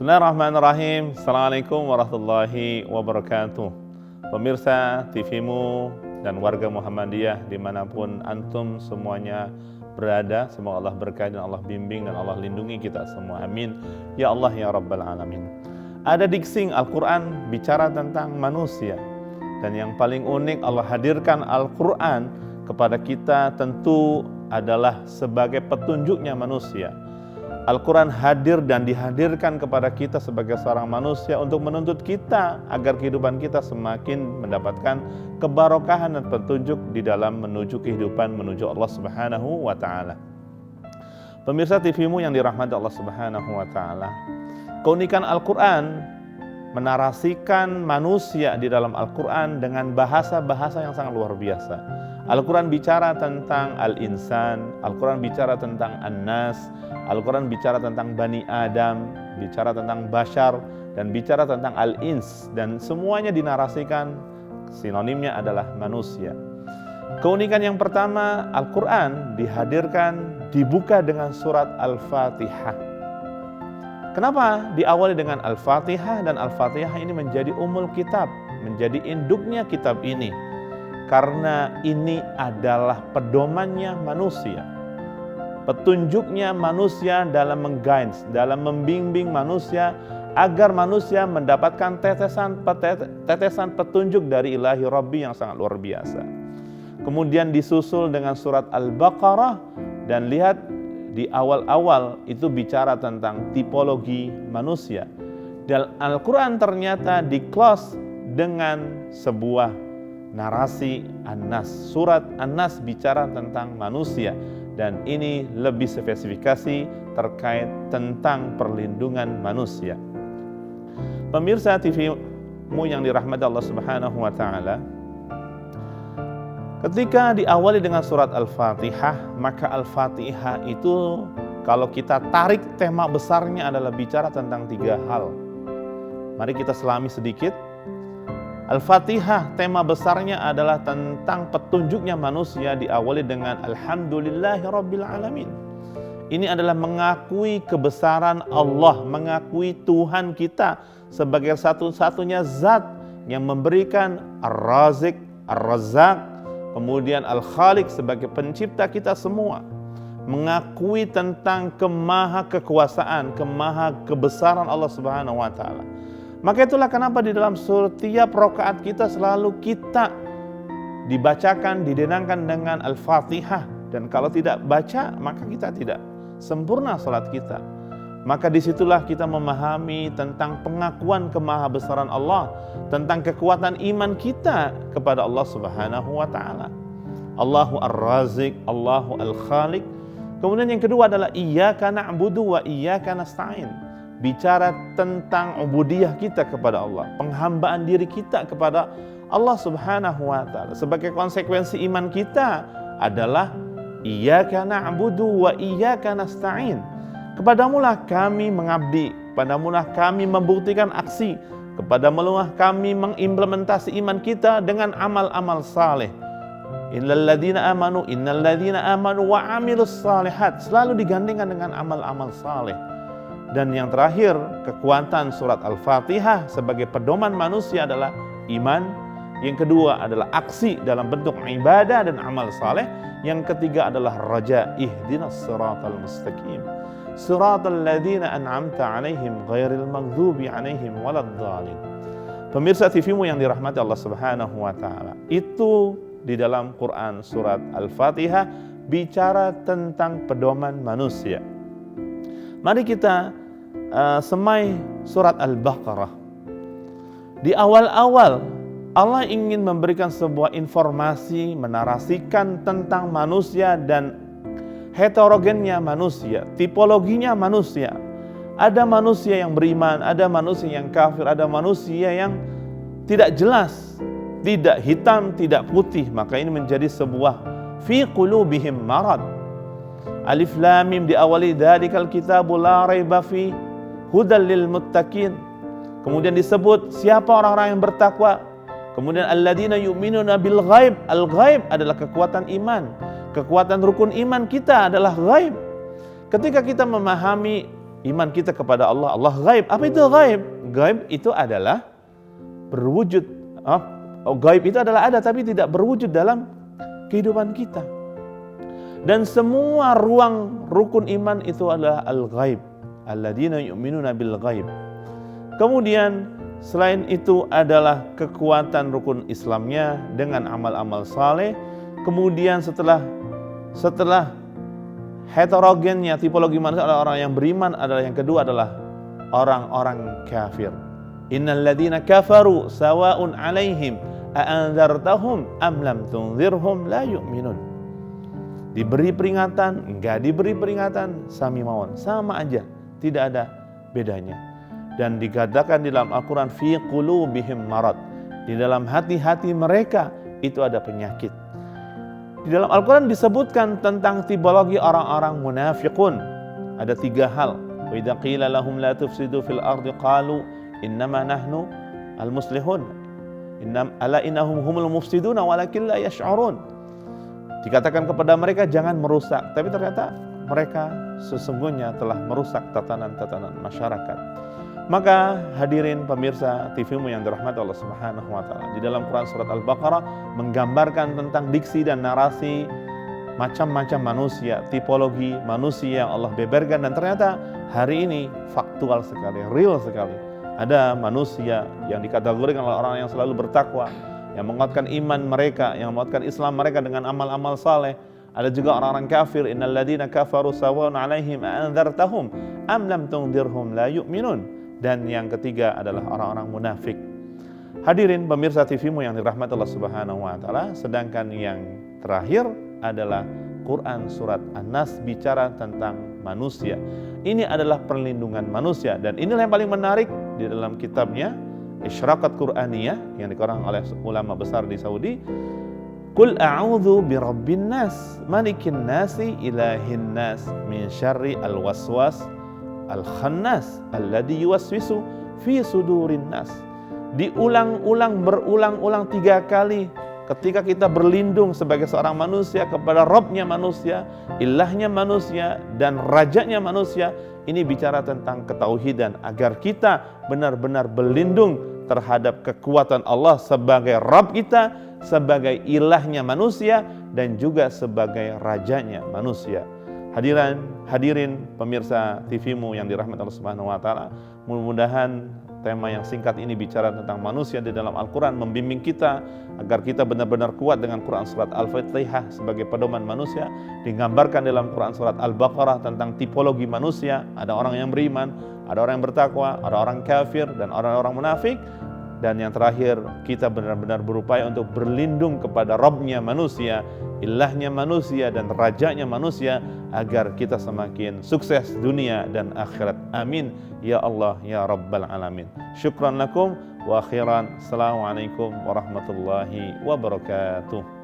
Bismillahirrahmanirrahim. Assalamualaikum warahmatullahi wabarakatuh. Pemirsa TVmu dan warga Muhammadiyah dimanapun antum semuanya berada, semoga Allah berkahi dan Allah bimbing dan Allah lindungi kita semua. Amin. Ya Allah ya Rabbal Alamin. Ada diksi Al-Quran bicara tentang manusia. Dan yang paling unik, Allah hadirkan Al-Quran kepada kita tentu adalah sebagai petunjuknya manusia. Al-Quran hadir dan dihadirkan kepada kita sebagai seorang manusia untuk menuntut kita agar kehidupan kita semakin mendapatkan kebarokahan dan petunjuk di dalam menuju kehidupan, menuju Allah Subhanahu wa Ta'ala. Pemirsa TVmu yang dirahmati Allah Subhanahu wa Ta'ala, keunikan Al-Quran menarasikan manusia di dalam Al-Quran dengan bahasa-bahasa yang sangat luar biasa. Al-Quran bicara tentang Al-Insan, Al-Quran bicara tentang An-Nas, Al-Quran bicara tentang Bani Adam, bicara tentang Bashar, dan bicara tentang Al-Ins, dan semuanya dinarasikan sinonimnya adalah manusia. Keunikan yang pertama, Al-Quran dihadirkan, dibuka dengan surat Al-Fatihah. Kenapa diawali dengan Al-Fatihah? Dan Al-Fatihah ini menjadi umul kitab, menjadi induknya kitab ini. Karena ini adalah pedomannya manusia, petunjuknya manusia dalam mengguide, dalam membimbing manusia agar manusia mendapatkan tetesan petunjuk dari Ilahi Rabbi yang sangat luar biasa. Kemudian disusul dengan surat Al-Baqarah, dan lihat di awal-awal itu bicara tentang tipologi manusia. Dan Al-Quran ternyata di-close dengan sebuah narasi An-Nas. Surat An-Nas bicara tentang manusia, dan ini lebih spesifikasi terkait tentang perlindungan manusia. Pemirsa TVmu yang dirahmati Allah Subhanahu wa Ta'ala, ketika diawali dengan surat Al-Fatihah, maka Al-Fatihah itu kalau kita tarik tema besarnya adalah bicara tentang 3 hal. Mari kita selami sedikit. Al-Fatihah tema besarnya adalah tentang petunjuknya manusia, diawali dengan Alhamdulillahirabbil alamin. Ini adalah mengakui kebesaran Allah, mengakui Tuhan kita sebagai satu-satunya zat yang memberikan Ar-Razik, Ar-Razzaq, kemudian Al-Khaliq sebagai pencipta kita semua. Mengakui tentang kemaha-kekuasaan, kemaha-kebesaran Allah Subhanahu wa Ta'ala. Maka itulah kenapa di dalam setiap rakaat kita selalu kita dibacakan, didenangkan dengan Al-Fatihah. Dan kalau tidak baca, maka kita tidak sempurna salat kita. Maka disitulah kita memahami tentang pengakuan kemahabesaran Allah, tentang kekuatan iman kita kepada Allah Subhanahu wa Ta'ala. Allahu Ar-Razik, Allahu Al-Khaliq. Kemudian yang kedua adalah Iyyaka na'budu wa iyyaka nasta'in. Bicara tentang ubudiyah kita kepada Allah, penghambaan diri kita kepada Allah Subhanahu wa Ta'ala. Sebagai konsekuensi iman kita adalah Iyyaka na'budu wa iyyaka nasta'in. Kepadamulah kami mengabdi, kepadamulah kami membuktikan aksi, kepadamulah kami mengimplementasi iman kita dengan amal-amal saleh. Innalladzina amanu wa amilus salihat. Selalu digandingkan dengan amal-amal saleh. Dan yang terakhir, kekuatan surat Al-Fatihah sebagai pedoman manusia adalah iman. Yang kedua adalah aksi dalam bentuk ibadah dan amal saleh. Yang ketiga adalah raja, ihdinas siratal mustaqim, siratal ladzina an'amta 'alaihim ghairil maghdubi 'alaihim waladdallin. Pemirsa TVmu yang dirahmati Allah Subhanahu wa Ta'ala, itu di dalam Quran surat Al-Fatihah bicara tentang pedoman manusia. Mari kita semai surat Al-Baqarah. Di awal-awal Allah ingin memberikan sebuah informasi, menarasikan tentang manusia dan heterogennya manusia, tipologinya manusia. Ada manusia yang beriman, ada manusia yang kafir, ada manusia yang tidak jelas, tidak hitam, tidak putih. Maka ini menjadi sebuah fi qulubihim marad. Alif Lam Mim diawali dzalikal kitabu la raiba fi hudal lil muttaqin. Kemudian disebut siapa orang-orang yang bertakwa. Kemudian alladzina yu'minuna bil ghaib. Al ghaib adalah kekuatan iman. Kekuatan rukun iman kita adalah ghaib. Ketika kita memahami iman kita kepada Allah. Allah gaib. Apa itu gaib? Gaib itu adalah berwujud. Gaib itu adalah ada tapi tidak berwujud dalam kehidupan kita. Dan semua ruang rukun iman itu adalah al-ghaib. Alladzina yu'minuna bil ghaib. Kemudian selain itu adalah kekuatan rukun Islamnya dengan amal-amal saleh. Kemudian setelah heterogennya tipologi manusia adalah orang yang beriman, adalah yang kedua adalah orang-orang kafir. Innal ladzina kafaru sawa'un 'alaihim a'anzartahum am lam tunzirhum la yu'minun. Diberi peringatan, enggak diberi peringatan, sami mawon, sama aja, tidak ada bedanya. Dan dikatakan di dalam Al-Qur'an fi qulubihim marad, di dalam hati-hati mereka itu ada penyakit. Di dalam Al-Quran disebutkan tentang tipologi orang-orang munafiqun. Ada 3 hal. Wa idza qila lahum la tufsidu fil ardi qalu innama nahnu al-muslihun. Ala innahum humul mufsiduna walakin la yash'urun. Dikatakan kepada mereka jangan merusak, tapi ternyata mereka sesungguhnya telah merusak tatanan-tatanan masyarakat. Maka hadirin pemirsa TV-mu yang dirahmati Allah Subhanahu wa taala, di dalam Quran surat Al-Baqarah menggambarkan tentang diksi dan narasi macam-macam manusia, tipologi manusia yang Allah beberkan, dan ternyata hari ini faktual sekali, real sekali. Ada manusia yang dikategorikan oleh orang yang selalu bertakwa, yang menguatkan iman mereka, yang menguatkan Islam mereka dengan amal-amal saleh. Ada juga orang-orang kafir, innal ladzina kafaru sawa'un 'alaihim a'anzartahum am lam tunzirhum la yu'minun. Dan yang ketiga adalah orang-orang munafik. Hadirin pemirsa TV-mu yang dirahmati Allah Subhanahu wa taala, sedangkan yang terakhir adalah Quran surat An-Nas bicara tentang manusia. Ini adalah perlindungan manusia, dan inilah yang paling menarik di dalam kitabnya Isyraqat Qur'aniyah yang dikarang oleh ulama besar di Saudi. Qul a'udzu birabbin nas, malikin nasi, ilahin nas, min syarri al-waswas al-khannas alladzi yuwaswisu fi sudurin nas. Berulang-ulang 3 kali ketika kita berlindung sebagai seorang manusia kepada Rabbnya manusia, ilahnya manusia, dan rajanya manusia. Ini bicara tentang ketauhidan agar kita benar-benar berlindung terhadap kekuatan Allah sebagai Rabb kita, sebagai ilahnya manusia, dan juga sebagai rajanya manusia. Hadirin pemirsa TV-mu yang dirahmati Allah Subhanahu wa taala, mudah-mudahan tema yang singkat ini bicara tentang manusia di dalam Al-Quran membimbing kita agar kita benar-benar kuat dengan Quran surat Al-Fatihah sebagai pedoman manusia. Digambarkan dalam Quran surat Al-Baqarah tentang tipologi manusia, ada orang yang beriman, ada orang yang bertakwa, ada orang kafir, dan orang-orang munafik. Dan yang terakhir, kita benar-benar berupaya untuk berlindung kepada Rabbnya manusia, ilahnya manusia, dan rajanya manusia, agar kita semakin sukses dunia dan akhirat. Amin ya Allah ya Rabbal Alamin. Syukran lakum wa akhiran. Assalamualaikum warahmatullahi wabarakatuh.